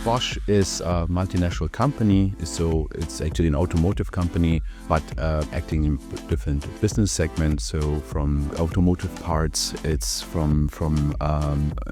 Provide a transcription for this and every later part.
Bosch is a multinational company, so it's actually an automotive company, but acting in different business segments. So from automotive parts, it's from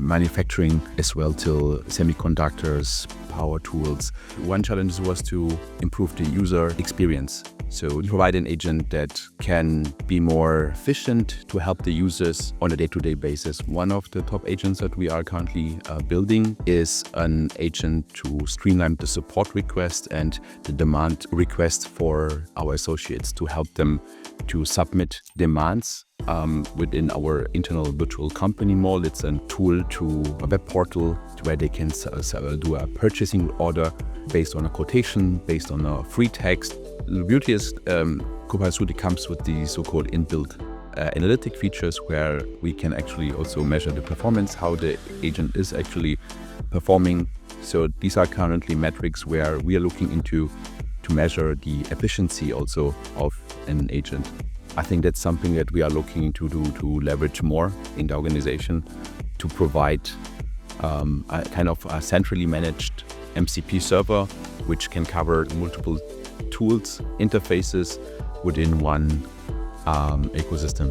manufacturing as well till semiconductors, power tools. One challenge was to improve the user experience. So provide an agent that can be more efficient to help the users on a day-to-day basis. One of the top agents that we are currently building is an agent to streamline the support request and the demand request for our associates, to help them to submit demands within our internal virtual company mall. It's a tool to a web portal where they can do a purchasing order based on a quotation, based on a free text. The beauty is Copilot Studio comes with the so-called inbuilt analytic features where we can actually also measure the performance, how the agent is actually performing. So these are currently metrics where we are looking into to measure the efficiency also of an agent. I think that's something that we are looking into to leverage more in the organization, to provide a kind of a centrally managed MCP server, which can cover multiple tools, interfaces within one ecosystem.